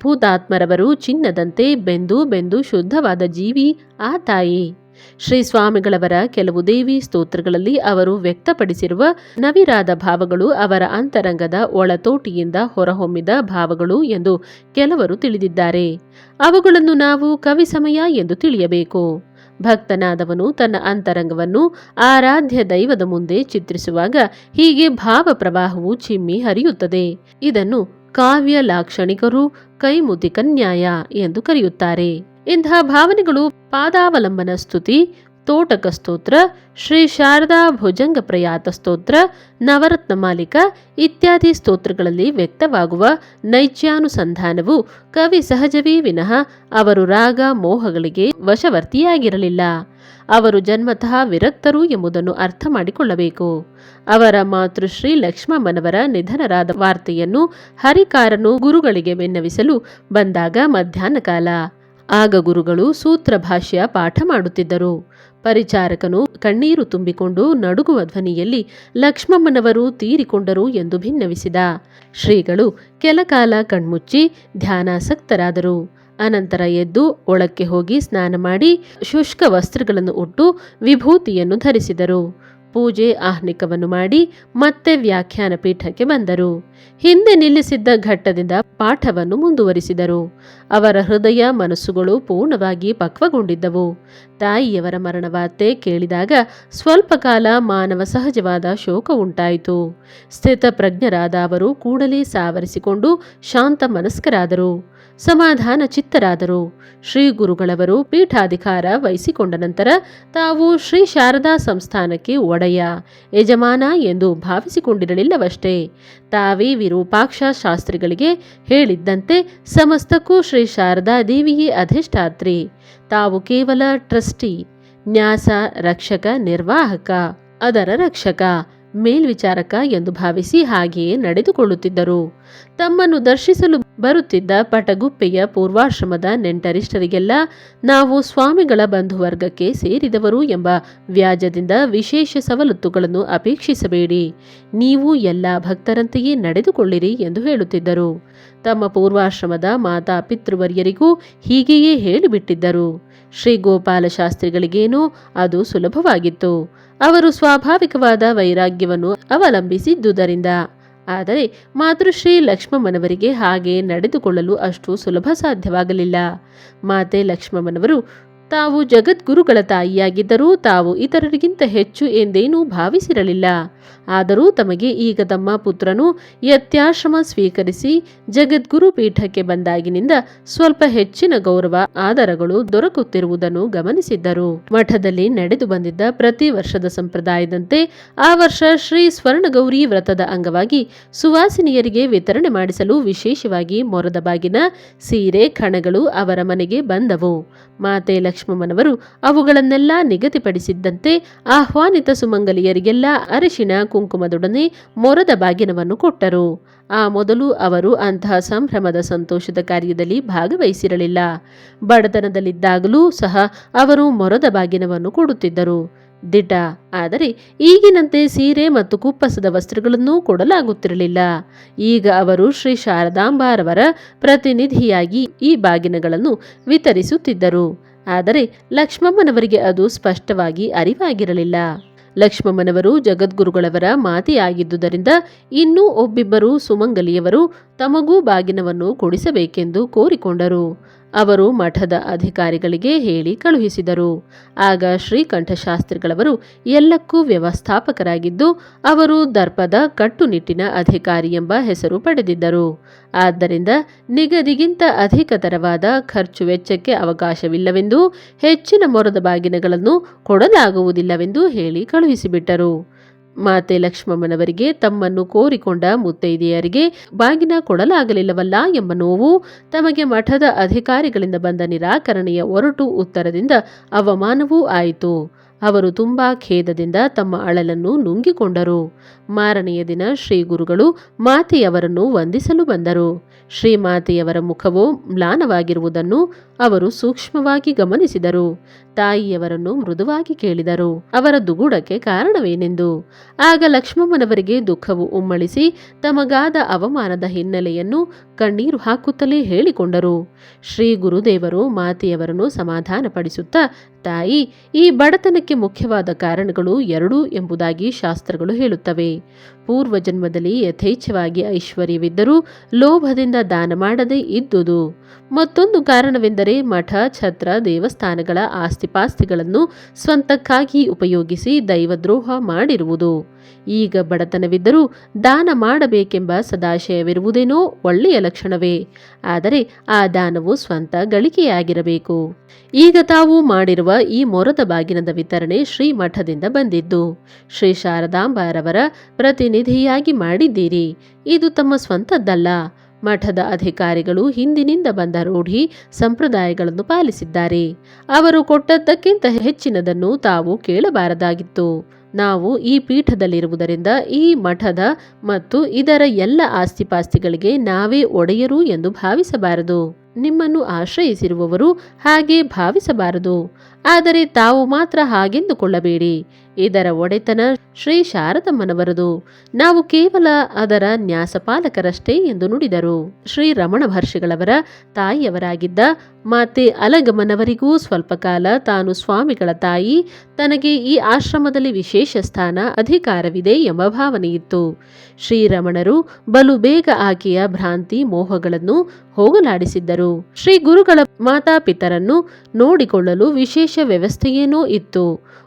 ಭೂತಾತ್ಮರವರು ಚಿನ್ನದಂತೆ ಬೆಂದು ಬೆಂದು ಶುದ್ಧವಾದ ಜೀವಿ ಆ ತಾಯಿ. ಶ್ರೀ ಸ್ವಾಮಿಗಳವರ ಕೆಲವು ದೇವಿ ಸ್ತೋತ್ರಗಳಲ್ಲಿ ಅವರು ವ್ಯಕ್ತಪಡಿಸಿರುವ ನವಿರಾದ ಭಾವಗಳು ಅವರ ಅಂತರಂಗದ ಒಳತೋಟಿಯಿಂದ ಹೊರಹೊಮ್ಮಿದ ಭಾವಗಳು ಎಂದು ಕೆಲವರು ತಿಳಿದಿದ್ದಾರೆ. ಅವುಗಳನ್ನು ನಾವು ಕವಿ ಸಮಯ ಎಂದು ತಿಳಿಯಬೇಕು. ಭಕ್ತನಾದವನು ತನ್ನ ಅಂತರಂಗವನ್ನು ಆರಾಧ್ಯ ದೈವದ ಮುಂದೆ ಚಿತ್ರಿಸುವಾಗ ಹೀಗೆ ಭಾವ ಪ್ರವಾಹವು ಚಿಮ್ಮಿ ಹರಿಯುತ್ತದೆ. ಇದನ್ನು ಕಾವ್ಯ ಲಾಕ್ಷಣಿಕರು ಕೈಮುತಿಕ ನ್ಯಾಯ ಎಂದು ಕರೆಯುತ್ತಾರೆ. ಇಂತಹ ಭಾವನೆಗಳು ಪಾದಾವಲಂಬನ ಸ್ತುತಿ, ತೋಟಕ ಸ್ತೋತ್ರ, ಶ್ರೀ ಶಾರದಾ ಭುಜಂಗ ಪ್ರಯಾತ ಸ್ತೋತ್ರ, ನವರತ್ನ ಮಾಲಿಕ ಇತ್ಯಾದಿ ಸ್ತೋತ್ರಗಳಲ್ಲಿ ವ್ಯಕ್ತವಾಗುವ ನೈಜ್ಯಾನುಸಂಧಾನವು ಕವಿ ಸಹಜವೇ ವಿನಃ ಅವರು ರಾಗ ಮೋಹಗಳಿಗೆ ವಶವರ್ತಿಯಾಗಿರಲಿಲ್ಲ. ಅವರು ಜನ್ಮತಃ ವಿರಕ್ತರು ಎಂಬುದನ್ನು ಅರ್ಥ ಮಾಡಿಕೊಳ್ಳಬೇಕು. ಅವರ ಮಾತೃಶ್ರೀ ಲಕ್ಷ್ಮಮ್ಮನವರ ನಿಧನರಾದ ವಾರ್ತೆಯನ್ನು ಹರಿಕಾರನು ಗುರುಗಳಿಗೆ ವಿನ್ನವಿಸಲು ಬಂದಾಗ ಮಧ್ಯಾಹ್ನ ಕಾಲ. ಆಗ ಗುರುಗಳು ಸೂತ್ರ ಭಾಷ್ಯ ಪಾಠ ಮಾಡುತ್ತಿದ್ದರು. ಪರಿಚಾರಕನು ಕಣ್ಣೀರು ತುಂಬಿಕೊಂಡು ನಡುಗುವ ಧ್ವನಿಯಲ್ಲಿ ಲಕ್ಷ್ಮಮ್ಮನವರು ತೀರಿಕೊಂಡರು ಎಂದು ಭಿನ್ನವಿಸಿದ. ಶ್ರೀಗಳು ಕೆಲಕಾಲ ಕಣ್ಮುಚ್ಚಿ ಧ್ಯಾನಾಸಕ್ತರಾದರು. ಅನಂತರ ಎದ್ದು ಒಳಕ್ಕೆ ಹೋಗಿ ಸ್ನಾನ ಮಾಡಿ ಶುಷ್ಕ ವಸ್ತ್ರಗಳನ್ನು ಉಟ್ಟು ವಿಭೂತಿಯನ್ನು ಧರಿಸಿದರು. ಪೂಜೆ ಆಹ್ನಿಕವನ್ನು ಮಾಡಿ ಮತ್ತೆ ವ್ಯಾಖ್ಯಾನ ಪೀಠಕ್ಕೆ ಬಂದರು. ಹಿಂದೆ ನಿಲ್ಲಿಸಿದ್ದ ಘಟ್ಟದಿಂದ ಪಾಠವನ್ನು ಮುಂದುವರಿಸಿದರು. ಅವರ ಹೃದಯ ಮನಸ್ಸುಗಳು ಪೂರ್ಣವಾಗಿ ಪಕ್ವಗೊಂಡಿದ್ದವು. ತಾಯಿಯವರ ಮರಣವಾರ್ತೆ ಕೇಳಿದಾಗ ಸ್ವಲ್ಪ ಕಾಲ ಮಾನವ ಸಹಜವಾದ ಶೋಕ ಉಂಟಾಯಿತು. ಸ್ಥಿತಪ್ರಜ್ಞರಾದ ಅವರು ಕೂಡಲೇ ಸಾವರಿಸಿಕೊಂಡು ಶಾಂತ ಮನಸ್ಕರಾದರು, ಸಮಾಧಾನ ಚಿತ್ತರಾದರು. ಶ್ರೀ ಗುರುಗಳವರು ಪೀಠಾಧಿಕಾರ ವಹಿಸಿಕೊಂಡ ನಂತರ ತಾವು ಶ್ರೀ ಶಾರದಾ ಸಂಸ್ಥಾನಕ್ಕೆ ಒಡೆಯ ಯಜಮಾನ ಎಂದು ಭಾವಿಸಿಕೊಂಡಿರಲಿಲ್ಲವಷ್ಟೇ. ತಾವೇ ವಿರೂಪಾಕ್ಷ ಶಾಸ್ತ್ರಿಗಳಿಗೆ ಹೇಳಿದ್ದಂತೆ ಸಮಸ್ತಕ್ಕೂ ಶ್ರೀ ಶಾರದಾ ದೇವಿಯೇ ಅಧಿಷ್ಠಾತ್ರಿ. ತಾವು ಕೇವಲ ಟ್ರಸ್ಟಿ, ನ್ಯಾಸ ರಕ್ಷಕ, ನಿರ್ವಾಹಕ, ಅದರ ರಕ್ಷಕ, ಮೇಲ್ವಿಚಾರಕ ಎಂದು ಭಾವಿಸಿ ಹಾಗೆಯೇ ನಡೆದುಕೊಳ್ಳುತ್ತಿದ್ದರು. ತಮ್ಮನ್ನು ದರ್ಶಿಸಲು ಬರುತ್ತಿದ್ದ ಪಟಗುಪ್ಪೆಯ ಪೂರ್ವಾಶ್ರಮದ ನೆಂಟರಿಷ್ಟರಿಗೆಲ್ಲ ನಾವು ಸ್ವಾಮಿಗಳ ಬಂಧುವರ್ಗಕ್ಕೆ ಸೇರಿದವರು ಎಂಬ ವ್ಯಾಜದಿಂದ ವಿಶೇಷ ಸವಲತ್ತುಗಳನ್ನು ಅಪೇಕ್ಷಿಸಬೇಡಿ, ನೀವು ಎಲ್ಲ ಭಕ್ತರಂತೆಯೇ ನಡೆದುಕೊಳ್ಳಿರಿ ಎಂದು ಹೇಳುತ್ತಿದ್ದರು. ತಮ್ಮ ಪೂರ್ವಾಶ್ರಮದ ಮಾತಾ ಪಿತೃವರ್ಯರಿಗೂ ಹೀಗೆಯೇ ಹೇಳಿಬಿಟ್ಟಿದ್ದರು. ಶ್ರೀ ಗೋಪಾಲ ಶಾಸ್ತ್ರಿಗಳಿಗೇನೋ ಅದು ಸುಲಭವಾಗಿತ್ತು. ಅವರು ಸ್ವಾಭಾವಿಕವಾದ ವೈರಾಗ್ಯವನ್ನು ಅವಲಂಬಿಸಿದ್ದುದರಿಂದ. ಆದರೆ ಮಾತೃಶ್ರೀ ಲಕ್ಷ್ಮಮ್ಮನವರಿಗೆ ಹಾಗೆ ನಡೆದುಕೊಳ್ಳಲು ಅಷ್ಟು ಸುಲಭ ಸಾಧ್ಯವಾಗಲಿಲ್ಲ. ಮಾತೆ ಲಕ್ಷ್ಮಮ್ಮನವರು ತಾವು ಜಗದ್ಗುರುಗಳ ತಾಯಿಯಾಗಿದ್ದರೂ ತಾವು ಇತರರಿಗಿಂತ ಹೆಚ್ಚು ಎಂದೇನೂ ಭಾವಿಸಿರಲಿಲ್ಲ. ಆದರೂ ತಮಗೆ ಈಗ ತಮ್ಮ ಪುತ್ರನು ಯತ್ಯಾಶ್ರಮ ಸ್ವೀಕರಿಸಿ ಜಗದ್ಗುರು ಪೀಠಕ್ಕೆ ಬಂದಾಗಿನಿಂದ ಸ್ವಲ್ಪ ಹೆಚ್ಚಿನ ಗೌರವ ಆದರಗಳು ದೊರಕುತ್ತಿರುವುದನ್ನು ಗಮನಿಸಿದ್ದರು. ಮಠದಲ್ಲಿ ನಡೆದು ಬಂದಿದ್ದ ಪ್ರತಿ ವರ್ಷದ ಸಂಪ್ರದಾಯದಂತೆ ಆ ವರ್ಷ ಶ್ರೀ ಸ್ವರ್ಣಗೌರಿ ವ್ರತದ ಅಂಗವಾಗಿ ಸುವಾಸಿನಿಯರಿಗೆ ವಿತರಣೆ ಮಾಡಿಸಲು ವಿಶೇಷವಾಗಿ ಮೊರದ ಬಾಗಿನ, ಸೀರೆ, ಖಣಗಳು ಅವರ ಮನೆಗೆ ಬಂದವು. ಮಾತೆ ಲಕ್ಷ್ಮಮ್ಮನವರು ಅವುಗಳನ್ನೆಲ್ಲ ನಿಗದಿಪಡಿಸಿದ್ದಂತೆ ಆಹ್ವಾನಿತ ಸುಮಂಗಲಿಯರಿಗೆಲ್ಲ ಅರಿಶಿಣ ಕುಂಕುಮದೊಡನೆ ಮೊರದ ಬಾಗಿನವನ್ನು ಕೊಟ್ಟರು. ಆ ಮೊದಲು ಅವರು ಅಂತಹ ಸಂಭ್ರಮದ ಸಂತೋಷದ ಕಾರ್ಯದಲ್ಲಿ ಭಾಗವಹಿಸಿರಲಿಲ್ಲ. ಬಡತನದಲ್ಲಿದ್ದಾಗಲೂ ಸಹ ಅವರು ಮೊರದ ಬಾಗಿನವನ್ನು ಕೊಡುತ್ತಿದ್ದರು, ದಿಟ. ಆದರೆ ಈಗಿನಂತೆ ಸೀರೆ ಮತ್ತು ಕುಪ್ಪಸದ ವಸ್ತ್ರಗಳನ್ನೂ ಕೊಡಲಾಗುತ್ತಿರಲಿಲ್ಲ. ಈಗ ಅವರು ಶ್ರೀ ಶಾರದಾಂಬಾರವರ ಪ್ರತಿನಿಧಿಯಾಗಿ ಈ ಬಾಗಿನಗಳನ್ನು ವಿತರಿಸುತ್ತಿದ್ದರು. ಆದರೆ ಲಕ್ಷ್ಮಮ್ಮನವರಿಗೆ ಅದು ಸ್ಪಷ್ಟವಾಗಿ ಅರಿವಾಗಿರಲಿಲ್ಲ. ಲಕ್ಷ್ಮಮ್ಮನವರು ಜಗದ್ಗುರುಗಳವರ ಮಾತೆಯಾಗಿದ್ದುದರಿಂದ ಇನ್ನೂ ಒಬ್ಬಿಬ್ಬರು ಸುಮಂಗಲಿಯವರು ತಮಗೂ ಬಾಗಿನವನ್ನು ಕೊಡಿಸಬೇಕೆಂದು ಕೋರಿಕೊಂಡರು. ಅವರು ಮಠದ ಅಧಿಕಾರಿಗಳಿಗೆ ಹೇಳಿ ಕಳುಹಿಸಿದರು. ಆಗ ಶ್ರೀಕಂಠಶಾಸ್ತ್ರಿಗಳವರು ಎಲ್ಲಕ್ಕೂ ವ್ಯವಸ್ಥಾಪಕರಾಗಿದ್ದು ಅವರು ದರ್ಪದ ಕಟ್ಟುನಿಟ್ಟಿನ ಅಧಿಕಾರಿ ಎಂಬ ಹೆಸರು ಪಡೆದಿದ್ದರು. ಆದ್ದರಿಂದ ನಿಗದಿಗಿಂತ ಅಧಿಕತರವಾದ ಖರ್ಚು ವೆಚ್ಚಕ್ಕೆ ಅವಕಾಶವಿಲ್ಲವೆಂದೂ ಹೆಚ್ಚಿನ ಮೊರದ ಬಾಗಿನಗಳನ್ನು ಕೊಡಲಾಗುವುದಿಲ್ಲವೆಂದೂ ಹೇಳಿ ಕಳುಹಿಸಿಬಿಟ್ಟರು. ಮಾತೆ ಲಕ್ಷ್ಮಮ್ಮನವರಿಗೆ ತಮ್ಮನ್ನು ಕೋರಿಕೊಂಡ ಮುತ್ತೈದೆಯರಿಗೆ ಬಾಗಿನ ಕೊಡಲಾಗಲಿಲ್ಲವಲ್ಲ ಎಂಬ ನೋವು, ತಮಗೆ ಮಠದ ಅಧಿಕಾರಿಗಳಿಂದ ಬಂದ ನಿರಾಕರಣೆಯ ಒರಟು ಉತ್ತರದಿಂದ ಅವಮಾನವೂ ಆಯಿತು. ಅವರು ತುಂಬಾ ಖೇದದಿಂದ ತಮ್ಮ ಅಳಲನ್ನು ನುಂಗಿಕೊಂಡರು. ಮಾರನೆಯ ದಿನ ಶ್ರೀ ಗುರುಗಳು ಮಾತೆಯವರನ್ನು ವಂದಿಸಲು ಬಂದರು. ಶ್ರೀಮಾತೆಯವರ ಮುಖವು ಮ್ಲಾನವಾಗಿರುವುದನ್ನು ಅವರು ಸೂಕ್ಷ್ಮವಾಗಿ ಗಮನಿಸಿದರು. ತಾಯಿಯವರನ್ನು ಮೃದುವಾಗಿ ಕೇಳಿದರು, ಅವರ ದುಗುಡಕ್ಕೆ ಕಾರಣವೇನೆಂದು. ಆಗ ಲಕ್ಷ್ಮಮ್ಮನವರಿಗೆ ದುಃಖವು ಉಮ್ಮಳಿಸಿ ತಮಗಾದ ಅವಮಾನದ ಹಿನ್ನೆಲೆಯನ್ನು ಕಣ್ಣೀರು ಹಾಕುತ್ತಲೇ ಹೇಳಿಕೊಂಡರು. ಶ್ರೀ ಗುರುದೇವರು ಮಾತೆಯವರನ್ನು ಸಮಾಧಾನಪಡಿಸುತ್ತಾ, ತಾಯಿ, ಈ ಬಡತನಕ್ಕೆ ಮುಖ್ಯವಾದ ಕಾರಣಗಳು ಎರಡು ಎಂಬುದಾಗಿ ಶಾಸ್ತ್ರಗಳು ಹೇಳುತ್ತವೆ. ಪೂರ್ವಜನ್ಮದಲ್ಲಿ ಯಥೇಚ್ಛವಾಗಿ ಐಶ್ವರ್ಯವಿದ್ದರೂ ಲೋಭದಿಂದ ದಾನ ಮಾಡದೇ ಇದ್ದುದು. ಮತ್ತೊಂದು ಕಾರಣವೆಂದರೆ ಮಠ, ಛತ್ರ, ದೇವಸ್ಥಾನಗಳ ಆಸ್ತಿಪಾಸ್ತಿಗಳನ್ನು ಸ್ವಂತಕ್ಕಾಗಿ ಉಪಯೋಗಿಸಿ ದೈವದ್ರೋಹ ಮಾಡಿರುವುದು. ಈಗ ಬಡತನವಿದ್ದರೂ ದಾನ ಮಾಡಬೇಕೆಂಬ ಸದಾಶಯವಿರುವುದೇನೋ ಒಳ್ಳೆಯ ಲಕ್ಷಣವೇ. ಆದರೆ ಆ ದಾನವು ಸ್ವಂತ ಗಳಿಕೆಯಾಗಿರಬೇಕು. ಈಗ ತಾವು ಮಾಡಿರುವ ಈ ಮೊರದ ಬಾಗಿನದ ವಿತರಣೆ ಶ್ರೀಮಠದಿಂದ ಬಂದಿದ್ದು. ಶ್ರೀ ಶಾರದಾಂಬಾರವರ ಪ್ರತಿನಿಧಿಯಾಗಿ ಮಾಡಿದ್ದೀರಿ. ಇದು ತಮ್ಮ ಸ್ವಂತದ್ದಲ್ಲ. ಮಠದ ಅಧಿಕಾರಿಗಳು ಹಿಂದಿನಿಂದ ಬಂದ ರೂಢಿ ಸಂಪ್ರದಾಯಗಳನ್ನು ಪಾಲಿಸಿದ್ದಾರೆ. ಅವರು ಕೊಟ್ಟದ್ದಕ್ಕಿಂತ ಹೆಚ್ಚಿನದನ್ನು ತಾವು ಕೇಳಬಾರದಾಗಿತ್ತು. ನಾವು ಈ ಪೀಠದಲ್ಲಿರುವುದರಿಂದ ಈ ಮಠದ ಮತ್ತು ಇದರ ಎಲ್ಲ ಆಸ್ತಿಪಾಸ್ತಿಗಳಿಗೆ ನಾವೇ ಒಡೆಯರು ಎಂದು ಭಾವಿಸಬಾರದು. ನಿಮ್ಮನ್ನು ಆಶ್ರಯಿಸಿರುವವರು ಹಾಗೆ ಭಾವಿಸಬಾರದು. ಆದರೆ ತಾವು ಮಾತ್ರ ಹಾಗೆಂದುಕೊಳ್ಳಬೇಡಿ. ಇದರ ಒಡೆತನ ಶ್ರೀ ಶಾರದಮ್ಮನವರದು. ನಾವು ಕೇವಲ ಅದರ ನ್ಯಾಸಪಾಲಕರಷ್ಟೇ ಎಂದು ನುಡಿದರು. ಶ್ರೀ ರಮಣ ಮಹರ್ಷಿಗಳವರ ತಾಯಿಯವರಾಗಿದ್ದ ಮಾತೆ ಅಲಗಮ್ಮನವರಿಗೂ ಸ್ವಲ್ಪ ಕಾಲ ತಾನು ಸ್ವಾಮಿಗಳ ತಾಯಿ, ತನಗೆ ಈ ಆಶ್ರಮದಲ್ಲಿ ವಿಶೇಷ ಸ್ಥಾನ ಅಧಿಕಾರವಿದೆ ಎಂಬ ಭಾವನೆಯಿತ್ತು. ಶ್ರೀರಮಣರು ಬಲು ಬೇಗ ಆಕೆಯ ಭ್ರಾಂತಿ ಮೋಹಗಳನ್ನು ಹೋಗಲಾಡಿಸಿದ್ದರು. ಶ್ರೀ ಗುರುಗಳ ಮಾತಾಪಿತರನ್ನು ನೋಡಿಕೊಳ್ಳಲು ವಿಶೇಷ ವ್ಯವಸ್ಥೆಯೇನೋ ಇತ್ತು.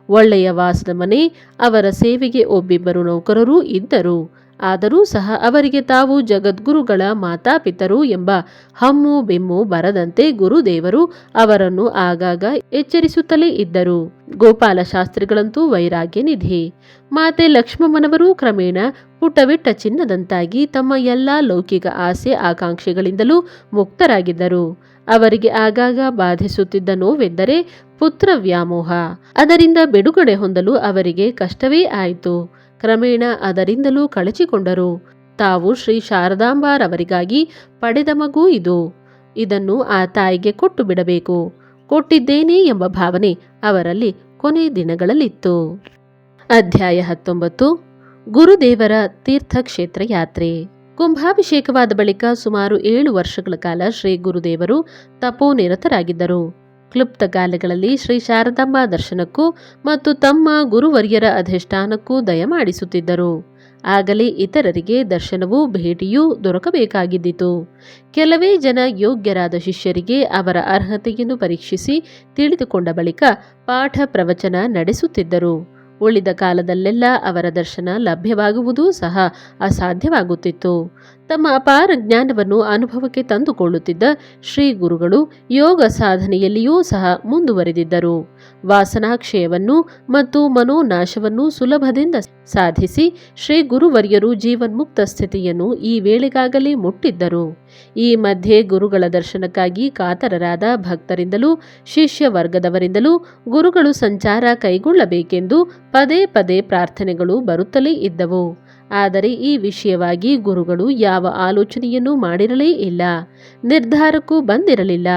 ಒಳ್ಳೆಯ ವಾಸದ ಮನೆ, ಅವರ ಸೇವೆಗೆ ಒಬ್ಬಿಬ್ಬರು ನೌಕರರೂ ಇದ್ದರು. ಆದರೂ ಸಹ ಅವರಿಗೆ ತಾವು ಜಗದ್ಗುರುಗಳ ಮಾತಾಪಿತರು ಎಂಬ ಹಮ್ಮು ಬೆಮ್ಮು ಬರದಂತೆ ಗುರುದೇವರು ಅವರನ್ನು ಆಗಾಗ ಎಚ್ಚರಿಸುತ್ತಲೇ ಇದ್ದರು. ಗೋಪಾಲ ಶಾಸ್ತ್ರಿಗಳಂತೂ ವೈರಾಗ್ಯ ನಿಧಿ. ಮಾತೆ ಲಕ್ಷ್ಮಮ್ಮನವರು ಕ್ರಮೇಣ ಪುಟವಿಟ್ಟ ಚಿನ್ನದಂತಾಗಿ ತಮ್ಮ ಎಲ್ಲ ಲೌಕಿಕ ಆಸೆ ಆಕಾಂಕ್ಷೆಗಳಿಂದಲೂ ಮುಕ್ತರಾಗಿದ್ದರು. ಅವರಿಗೆ ಆಗಾಗ ಬಾಧಿಸುತ್ತಿದ್ದ ನೋವೆಂದರೆ ಪುತ್ರ ವ್ಯಾಮೋಹ. ಅದರಿಂದ ಬಿಡುಗಡೆ ಹೊಂದಲು ಅವರಿಗೆ ಕಷ್ಟವೇ ಆಯಿತು. ಕ್ರಮೇಣ ಅದರಿಂದಲೂ ಕಳಚಿಕೊಂಡರು. ತಾವು ಶ್ರೀ ಶಾರದಾಂಬಾರವರಿಗಾಗಿ ಪಡೆದ ಮಗು ಇದು. ಇದನ್ನು ಆ ತಾಯಿಗೆ ಕೊಟ್ಟು ಬಿಡಬೇಕು. ಕೊಟ್ಟಿದ್ದೇನೆ ಎಂಬ ಭಾವನೆ ಅವರಲ್ಲಿ ಕೊನೆ ದಿನಗಳಲ್ಲಿತ್ತು. ಅಧ್ಯಾಯ 19. ಗುರುದೇವರ ತೀರ್ಥಕ್ಷೇತ್ರ ಯಾತ್ರೆ. ಕುಂಭಾಭಿಷೇಕವಾದ ಬಳಿಕ ಸುಮಾರು 7 ವರ್ಷಗಳ ಕಾಲ ಶ್ರೀ ಗುರುದೇವರು ತಪೋನಿರತರಾಗಿದ್ದರು. ಕ್ಲುಪ್ತ ಕಾಲಗಳಲ್ಲಿ ಶ್ರೀ ಶಾರದಾಂಬಾ ದರ್ಶನಕ್ಕೂ ಮತ್ತು ತಮ್ಮ ಗುರುವರ್ಯರ ಅಧಿಷ್ಠಾನಕ್ಕೂ ದಯಮಾಡಿಸುತ್ತಿದ್ದರು. ಆಗಲೇ ಇತರರಿಗೆ ದರ್ಶನವೂ ಭೇಟಿಯೂ ದೊರಕಬೇಕಾಗಿದ್ದಿತು. ಕೆಲವೇ ಜನ ಯೋಗ್ಯರಾದ ಶಿಷ್ಯರಿಗೆ ಅವರ ಅರ್ಹತೆಯನ್ನು ಪರೀಕ್ಷಿಸಿ ತಿಳಿದುಕೊಂಡ ಬಳಿಕ ಪಾಠ ಪ್ರವಚನ ನಡೆಸುತ್ತಿದ್ದರು. ಉಳಿದ ಕಾಲದಲ್ಲೆಲ್ಲ ಅವರ ದರ್ಶನ ಲಭ್ಯವಾಗುವುದೂ ಸಹ ಅಸಾಧ್ಯವಾಗುತ್ತಿತ್ತು. ತಮ್ಮ ಅಪಾರ ಜ್ಞಾನವನ್ನು ಅನುಭವಕ್ಕೆ ತಂದುಕೊಳ್ಳುತ್ತಿದ್ದ ಶ್ರೀ ಗುರುಗಳು ಯೋಗ ಸಾಧನೆಯಲ್ಲಿಯೂ ಸಹ ಮುಂದುವರೆದಿದ್ದರು. ವಾಸನಾಕ್ಷಯವನ್ನು ಮತ್ತು ಮನೋನಾಶವನ್ನು ಸುಲಭದಿಂದ ಸಾಧಿಸಿ ಶ್ರೀ ಗುರುವರ್ಯರು ಜೀವನ್ಮುಕ್ತ ಸ್ಥಿತಿಯನ್ನು ಈ ವೇಳೆಗಾಗಲೇ ಮುಟ್ಟಿದ್ದರು. ಈ ಮಧ್ಯೆ ಗುರುಗಳ ದರ್ಶನಕ್ಕಾಗಿ ಕಾತರರಾದ ಭಕ್ತರಿಂದಲೂ ಶಿಷ್ಯ ವರ್ಗದವರಿಂದಲೂ ಗುರುಗಳು ಸಂಚಾರ ಕೈಗೊಳ್ಳಬೇಕೆಂದು ಪದೇ ಪದೇ ಪ್ರಾರ್ಥನೆಗಳು ಬರುತ್ತಲೇ ಇದ್ದವು. ಆದರೆ ಈ ವಿಷಯವಾಗಿ ಗುರುಗಳು ಯಾವ ಆಲೋಚನೆಯನ್ನೂ ಮಾಡಿರಲೇ ಇಲ್ಲ, ನಿರ್ಧಾರಕ್ಕೂ ಬಂದಿರಲಿಲ್ಲ.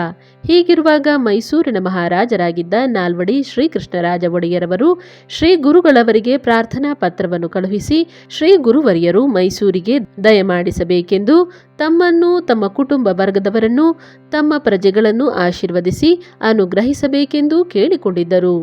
ಹೀಗಿರುವಾಗ ಮೈಸೂರಿನ ಮಹಾರಾಜರಾಗಿದ್ದ ನಾಲ್ವಡಿ ಶ್ರೀಕೃಷ್ಣರಾಜ ಒಡೆಯರವರು ಶ್ರೀ ಗುರುಗಳವರಿಗೆ ಪ್ರಾರ್ಥನಾ ಪತ್ರವನ್ನು ಕಳುಹಿಸಿ ಶ್ರೀ ಗುರುವರ್ಯರು ಮೈಸೂರಿಗೆ ದಯಮಾಡಿಸಬೇಕೆಂದು ತಮ್ಮನ್ನು, ತಮ್ಮ ಕುಟುಂಬ ವರ್ಗದವರನ್ನು, ತಮ್ಮ ಪ್ರಜೆಗಳನ್ನು ಆಶೀರ್ವದಿಸಿ ಅನುಗ್ರಹಿಸಬೇಕೆಂದು ಕೇಳಿಕೊಂಡಿದ್ದರು.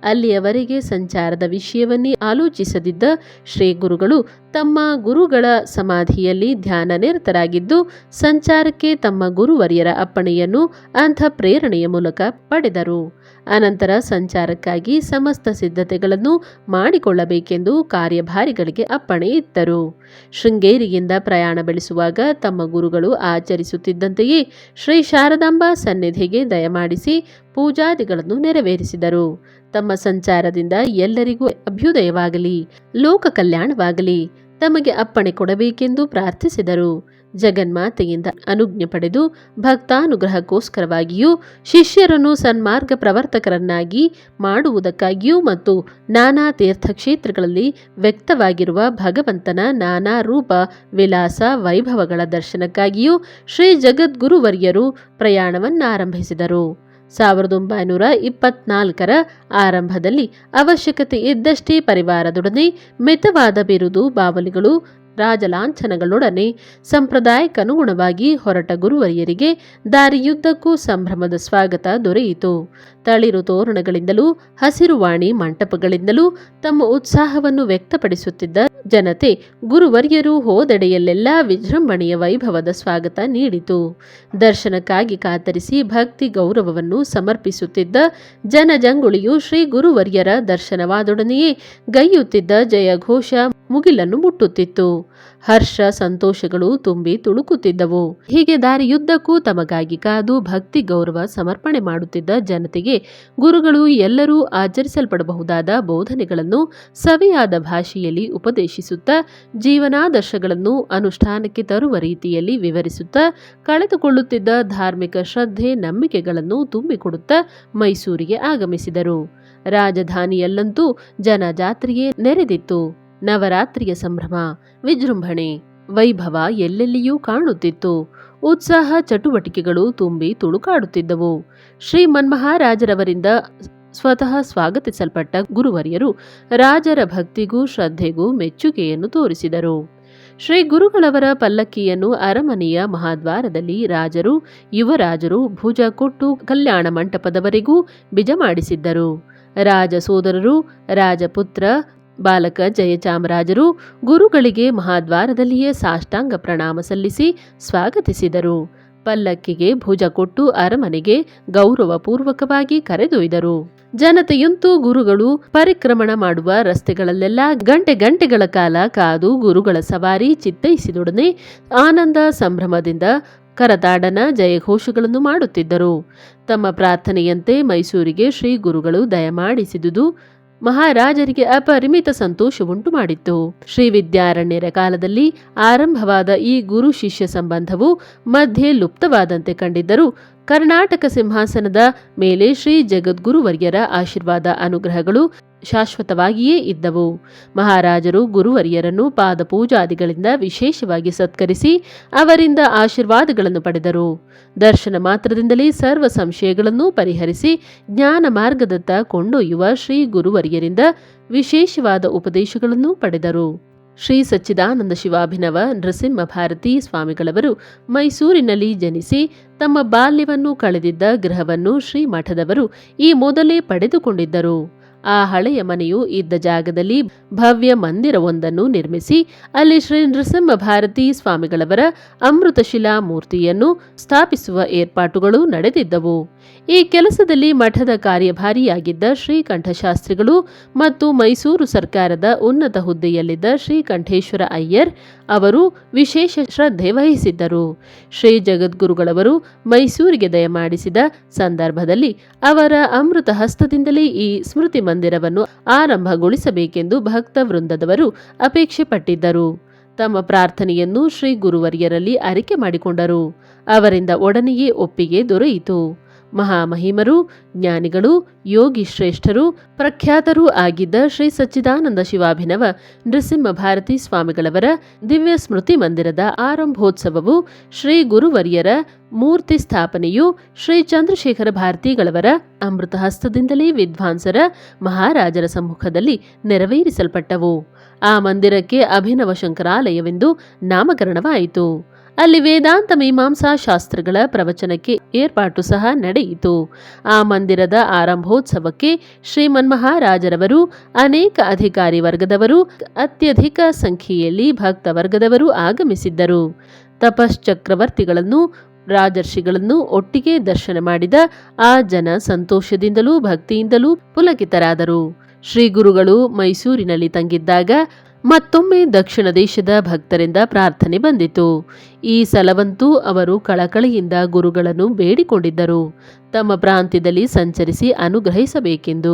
ಅಲ್ಲಿಯವರೆಗೆ ಸಂಚಾರದ ವಿಷಯವನ್ನೇ ಆಲೋಚಿಸದಿದ್ದ ಶ್ರೀ ಗುರುಗಳು ತಮ್ಮ ಗುರುಗಳ ಸಮಾಧಿಯಲ್ಲಿ ಧ್ಯಾನ ನಿರತರಾಗಿದ್ದು ಸಂಚಾರಕ್ಕೆ ತಮ್ಮ ಗುರುವರ್ಯರ ಅಪ್ಪಣೆಯನ್ನು ಅಂತಃಪ್ರೇರಣೆಯ ಮೂಲಕ ಪಡೆದರು. ಅನಂತರ ಸಂಚಾರಕ್ಕಾಗಿ ಸಮಸ್ತ ಸಿದ್ಧತೆಗಳನ್ನು ಮಾಡಿಕೊಳ್ಳಬೇಕೆಂದು ಕಾರ್ಯಭಾರಿಗಳಿಗೆ ಅಪ್ಪಣೆ ಇತ್ತರು. ಶೃಂಗೇರಿಯಿಂದ ಪ್ರಯಾಣ ಬೆಳೆಸುವಾಗ ತಮ್ಮ ಗುರುಗಳು ಆಚರಿಸುತ್ತಿದ್ದಂತೆಯೇ ಶ್ರೀ ಶಾರದಾಂಬಾ ಸನ್ನಿಧಿಗೆ ದಯಮಾಡಿಸಿ ಪೂಜಾದಿಗಳನ್ನು ನೆರವೇರಿಸಿದರು. ತಮ್ಮ ಸಂಚಾರದಿಂದ ಎಲ್ಲರಿಗೂ ಅಭ್ಯುದಯವಾಗಲಿ, ಲೋಕ ಕಲ್ಯಾಣವಾಗಲಿ, ತಮಗೆ ಅಪ್ಪಣೆ ಕೊಡಬೇಕೆಂದು ಪ್ರಾರ್ಥಿಸಿದರು. ಜಗನ್ಮಾತೆಯಿಂದ ಅನುಜ್ಞೆ ಪಡೆದು ಭಕ್ತಾನುಗ್ರಹಕ್ಕೋಸ್ಕರವಾಗಿಯೂ ಶಿಷ್ಯರನ್ನು ಸನ್ಮಾರ್ಗ ಪ್ರವರ್ತಕರನ್ನಾಗಿ ಮಾಡುವುದಕ್ಕಾಗಿಯೂ ಮತ್ತು ನಾನಾ ತೀರ್ಥಕ್ಷೇತ್ರಗಳಲ್ಲಿ ವ್ಯಕ್ತವಾಗಿರುವ ಭಗವಂತನ ನಾನಾ ರೂಪ ವಿಲಾಸ ವೈಭವಗಳ ದರ್ಶನಕ್ಕಾಗಿಯೂ ಶ್ರೀ ಜಗದ್ಗುರುವರ್ಯರು ಪ್ರಯಾಣವನ್ನಾರಂಭಿಸಿದರು. 1924ರ ಆರಂಭದಲ್ಲಿ ಅವಶ್ಯಕತೆ ಇದ್ದಷ್ಟೇ ಪರಿವಾರದೊಡನೆ ಮಿತವಾದ ಬಿರುದು ಬಾವಲಿಗಳು ರಾಜಲಾಂಛನಗಳೊಡನೆ ಸಂಪ್ರದಾಯಕ್ಕನುಗುಣವಾಗಿ ಹೊರಟ ಗುರುವರಿಯರಿಗೆ ದಾರಿಯುದ್ದಕ್ಕೂ ಸಂಭ್ರಮದ ಸ್ವಾಗತ ದೊರೆಯಿತು. ತಳಿರು ತೋರಣಗಳಿಂದಲೂ ಹಸಿರುವಾಣಿ ಮಂಟಪಗಳಿಂದಲೂ ತಮ್ಮ ಉತ್ಸಾಹವನ್ನು ವ್ಯಕ್ತಪಡಿಸುತ್ತಿದ್ದ ಜನತೆ ಗುರುವರ್ಯರು ಹೋದೆಡೆಯಲ್ಲೆಲ್ಲ ವಿಜೃಂಭಣೆಯ ವೈಭವದ ಸ್ವಾಗತ ನೀಡಿತು. ದರ್ಶನಕ್ಕಾಗಿ ಕಾತರಿಸಿ ಭಕ್ತಿ ಗೌರವವನ್ನು ಸಮರ್ಪಿಸುತ್ತಿದ್ದ ಜನಜಂಗುಳಿಯು ಶ್ರೀ ಗುರುವರ್ಯರ ದರ್ಶನವಾದೊಡನೆಯೇ ಗೈಯುತ್ತಿದ್ದ ಜಯಘೋಷ ಮುಗಿಲನ್ನು ಮುಟ್ಟುತ್ತಿತ್ತು. ಹರ್ಷ ಸಂತೋಷಗಳು ತುಂಬಿ ತುಳುಕುತ್ತಿದ್ದವು. ಹೀಗೆ ದಾರಿಯುದ್ದಕ್ಕೂ ತಮಗಾಗಿ ಕಾದು ಭಕ್ತಿ ಗೌರವ ಸಮರ್ಪಣೆ ಮಾಡುತ್ತಿದ್ದ ಜನತೆಗೆ ಗುರುಗಳು ಎಲ್ಲರೂ ಆಚರಿಸಲ್ಪಡಬಹುದಾದ ಬೋಧನೆಗಳನ್ನು ಸವಿಯಾದ ಭಾಷೆಯಲ್ಲಿ ಉಪದೇಶಿಸುತ್ತಾ ಜೀವನಾದರ್ಶಗಳನ್ನು ಅನುಷ್ಠಾನಕ್ಕೆ ತರುವ ರೀತಿಯಲ್ಲಿ ವಿವರಿಸುತ್ತಾ ಕಳೆದುಕೊಳ್ಳುತ್ತಿದ್ದ ಧಾರ್ಮಿಕ ಶ್ರದ್ಧೆ ನಂಬಿಕೆಗಳನ್ನು ತುಂಬಿಕೊಡುತ್ತಾ ಮೈಸೂರಿಗೆ ಆಗಮಿಸಿದರು. ರಾಜಧಾನಿಯಲ್ಲಂತೂ ಜನಜಾತ್ರೆಯೇ ನೆರೆದಿತ್ತು. ನವರಾತ್ರಿಯ ಸಂಭ್ರಮ, ವಿಜೃಂಭಣೆ, ವೈಭವ ಎಲ್ಲೆಲ್ಲಿಯೂ ಕಾಣುತ್ತಿತ್ತು. ಉತ್ಸಾಹ ಚಟುವಟಿಕೆಗಳು ತುಂಬಿ ತುಳುಕಾಡುತ್ತಿದ್ದವು. ಶ್ರೀ ಮನ್ಮಹಾರಾಜರವರಿಂದ ಸ್ವತಃ ಸ್ವಾಗತಿಸಲ್ಪಟ್ಟ ಗುರುವರ್ಯರು ರಾಜರ ಭಕ್ತಿಗೂ ಶ್ರದ್ಧೆಗೂ ಮೆಚ್ಚುಗೆಯನ್ನು ತೋರಿಸಿದರು. ಶ್ರೀ ಗುರುಗಳವರ ಪಲ್ಲಕ್ಕಿಯನ್ನು ಅರಮನೆಯ ಮಹಾದ್ವಾರದಲ್ಲಿ ರಾಜರು, ಯುವರಾಜರು ಭುಜ ಕೊಟ್ಟು ಕಲ್ಯಾಣ ಮಂಟಪದವರೆಗೂ ಬಿಜ ಮಾಡಿಸಿದ್ದರು. ರಾಜ ಸೋದರರು, ರಾಜಪುತ್ರ ಬಾಲಕ ಜಯಚಾಮರಾಜರು ಗುರುಗಳಿಗೆ ಮಹಾದ್ವಾರದಲ್ಲಿಯೇ ಸಾಷ್ಟಾಂಗ ಪ್ರಣಾಮ ಸಲ್ಲಿಸಿ ಸ್ವಾಗತಿಸಿದರು. ಪಲ್ಲಕ್ಕಿಗೆ ಭುಜ ಕೊಟ್ಟು ಅರಮನೆಗೆ ಗೌರವಪೂರ್ವಕವಾಗಿ ಕರೆದೊಯ್ದರು. ಜನತೆಯಂತೂ ಗುರುಗಳು ಪರಿಕ್ರಮಣ ಮಾಡುವ ರಸ್ತೆಗಳಲ್ಲೆಲ್ಲ ಗಂಟೆಗಳ ಕಾಲ ಕಾದು ಗುರುಗಳ ಸವಾರಿ ಚಿತ್ತೈಸಿದೊಡನೆ ಆನಂದ ಸಂಭ್ರಮದಿಂದ ಕರತಾಡನ ಜಯಘೋಷಗಳನ್ನು ಮಾಡುತ್ತಿದ್ದರು. ತಮ್ಮ ಪ್ರಾರ್ಥನೆಯಂತೆ ಮೈಸೂರಿಗೆ ಶ್ರೀ ಗುರುಗಳು ದಯಮಾಡಿಸಿದುದು ಮಹಾರಾಜರಿಗೆ ಅಪರಿಮಿತ ಸಂತೋಷವುಂಟು ಮಾಡಿತ್ತು. ಶ್ರೀ ವಿದ್ಯಾರಣ್ಯರ ಕಾಲದಲ್ಲಿ ಆರಂಭವಾದ ಈ ಗುರು ಶಿಷ್ಯ ಸಂಬಂಧವು ಮಧ್ಯೆ ಲುಪ್ತವಾದಂತೆ ಕಂಡಿದ್ದರೂ ಕರ್ನಾಟಕ ಸಿಂಹಾಸನದ ಮೇಲೆ ಶ್ರೀ ಜಗದ್ಗುರುವರ್ಯರ ಆಶೀರ್ವಾದ ಅನುಗ್ರಹಗಳು ಶಾಶ್ವತವಾಗಿಯೇ ಇದ್ದವು. ಮಹಾರಾಜರು ಗುರುವರ್ಯರನ್ನು ಪಾದಪೂಜಾದಿಗಳಿಂದ ವಿಶೇಷವಾಗಿ ಸತ್ಕರಿಸಿ ಅವರಿಂದ ಆಶೀರ್ವಾದಗಳನ್ನು ಪಡೆದರು. ದರ್ಶನ ಮಾತ್ರದಿಂದಲೇ ಸರ್ವ ಸಂಶಯಗಳನ್ನು ಪರಿಹರಿಸಿ ಜ್ಞಾನ ಮಾರ್ಗದತ್ತ ಕೊಂಡೊಯ್ಯುವ ಶ್ರೀ ಗುರುವರ್ಯರಿಂದ ವಿಶೇಷವಾದ ಉಪದೇಶಗಳನ್ನು ಪಡೆದರು. ಶ್ರೀ ಸಚ್ಚಿದಾನಂದ ಶಿವಾಭಿನವ ನೃಸಿಂಹ ಭಾರತೀ ಸ್ವಾಮಿಗಳವರು ಮೈಸೂರಿನಲ್ಲಿ ಜನಿಸಿ ತಮ್ಮ ಬಾಲ್ಯವನ್ನು ಕಳೆದಿದ್ದ ಗೃಹವನ್ನು ಶ್ರೀ ಮಠದವರು ಈ ಮೊದಲೇ ಪಡೆದುಕೊಂಡಿದ್ದರು. ಆ ಹಳೆಯ ಮನೆಯು ಇದ್ದ ಜಾಗದಲ್ಲಿ ಭವ್ಯ ಮಂದಿರವೊಂದನ್ನು ನಿರ್ಮಿಸಿ ಅಲ್ಲಿ ಶ್ರೀ ನೃಸಿಂಹ ಭಾರತೀ ಸ್ವಾಮಿಗಳವರ ಅಮೃತಶಿಲಾ ಮೂರ್ತಿಯನ್ನು ಸ್ಥಾಪಿಸುವ ಏರ್ಪಾಟುಗಳು ನಡೆದಿದ್ದವು. ಈ ಕೆಲಸದಲ್ಲಿ ಮಠದ ಕಾರ್ಯಭಾರಿಯಾಗಿದ್ದ ಶ್ರೀಕಂಠಶಾಸ್ತ್ರಿಗಳು ಮತ್ತು ಮೈಸೂರು ಸರ್ಕಾರದ ಉನ್ನತ ಹುದ್ದೆಯಲ್ಲಿದ್ದ ಶ್ರೀಕಂಠೇಶ್ವರ ಅಯ್ಯರ್ ಅವರು ವಿಶೇಷ ಶ್ರದ್ಧೆ ವಹಿಸಿದ್ದರು. ಶ್ರೀ ಜಗದ್ಗುರುಗಳವರು ಮೈಸೂರಿಗೆ ದಯಮಾಡಿಸಿದ ಸಂದರ್ಭದಲ್ಲಿ ಅವರ ಅಮೃತ ಹಸ್ತದಿಂದಲೇ ಈ ಸ್ಮೃತಿ ಮಂದಿರವನ್ನು ಆರಂಭಗೊಳಿಸಬೇಕೆಂದು ಭಕ್ತ ವೃಂದದವರು ಅಪೇಕ್ಷೆ ಪಟ್ಟಿದ್ದರು. ತಮ್ಮ ಪ್ರಾರ್ಥನೆಯನ್ನು ಶ್ರೀ ಗುರುವರ್ಯರಲ್ಲಿ ಅರಿಕೆ ಮಾಡಿಕೊಂಡರು. ಅವರಿಂದ ಒಡನೆಯೇ ಒಪ್ಪಿಗೆ ದೊರೆಯಿತು. ಮಹಾಮಹಿಮರು, ಜ್ಞಾನಿಗಳು, ಯೋಗಿ ಶ್ರೇಷ್ಠರು, ಪ್ರಖ್ಯಾತರೂ ಆಗಿದ್ದ ಶ್ರೀ ಸಚ್ಚಿದಾನಂದ ಶಿವಾಭಿನವ ನೃಸಿಂಹ ಭಾರತೀ ಸ್ವಾಮಿಗಳವರ ದಿವ್ಯ ಸ್ಮೃತಿ ಮಂದಿರದ ಆರಂಭೋತ್ಸವವು, ಶ್ರೀ ಗುರುವರ್ಯರ ಮೂರ್ತಿ ಸ್ಥಾಪನೆಯು ಶ್ರೀ ಚಂದ್ರಶೇಖರ ಭಾರತೀಗಳವರ ಅಮೃತ ಹಸ್ತದಿಂದಲೇ ವಿದ್ವಾಂಸರ ಮಹಾರಾಜರ ಸಮ್ಮುಖದಲ್ಲಿ ನೆರವೇರಿಸಲ್ಪಟ್ಟವು. ಆ ಮಂದಿರಕ್ಕೆ ಅಭಿನವ ಶಂಕರಾಲಯವೆಂದು ನಾಮಕರಣವಾಯಿತು. ಅಲ್ಲಿ ವೇದಾಂತ ಮೀಮಾಂಸಾ ಶಾಸ್ತ್ರಗಳ ಪ್ರವಚನಕ್ಕೆ ಏರ್ಪಾಟು ಸಹ ನಡೆಯಿತು. ಆ ಮಂದಿರದ ಆರಂಭೋತ್ಸವಕ್ಕೆ ಶ್ರೀಮನ್ಮಹಾರಾಜರವರು, ಅನೇಕ ಅಧಿಕಾರಿ ವರ್ಗದವರು, ಅತ್ಯಧಿಕ ಸಂಖ್ಯೆಯಲ್ಲಿ ಭಕ್ತ ವರ್ಗದವರು ಆಗಮಿಸಿದ್ದರು. ತಪಶ್ಚಕ್ರವರ್ತಿಗಳನ್ನು, ರಾಜರ್ಷಿಗಳನ್ನು ಒಟ್ಟಿಗೆ ದರ್ಶನ ಮಾಡಿದ ಆ ಜನ ಸಂತೋಷದಿಂದಲೂ ಭಕ್ತಿಯಿಂದಲೂ ಪುಲಕಿತರಾದರು. ಶ್ರೀ ಗುರುಗಳು ಮೈಸೂರಿನಲ್ಲಿ ತಂಗಿದ್ದಾಗ ಮತ್ತೊಮ್ಮೆ ದಕ್ಷಿಣ ದೇಶದ ಭಕ್ತರಿಂದ ಪ್ರಾರ್ಥನೆ ಬಂದಿತು. ಈ ಸಲವಂತೂ ಅವರು ಕಳಕಳಿಯಿಂದ ಗುರುಗಳನ್ನು ಬೇಡಿಕೊಂಡಿದ್ದರು, ತಮ್ಮ ಪ್ರಾಂತ್ಯದಲ್ಲಿ ಸಂಚರಿಸಿ ಅನುಗ್ರಹಿಸಬೇಕೆಂದು.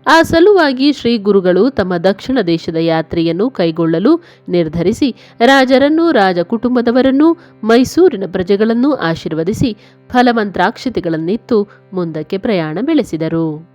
ಆ ಸಲುವಾಗಿ ಶ್ರೀ ಗುರುಗಳು ತಮ್ಮ ದಕ್ಷಿಣ ದೇಶದ ಯಾತ್ರೆಯನ್ನು ಕೈಗೊಳ್ಳಲು ನಿರ್ಧರಿಸಿ ರಾಜರನ್ನೂ ರಾಜ ಕುಟುಂಬದವರನ್ನೂ ಮೈಸೂರಿನ ಪ್ರಜೆಗಳನ್ನೂ ಆಶೀರ್ವದಿಸಿ ಫಲಮಂತ್ರಾಕ್ಷತೆಗಳನ್ನಿತ್ತು ಮುಂದಕ್ಕೆ ಪ್ರಯಾಣ ಬೆಳೆಸಿದರು.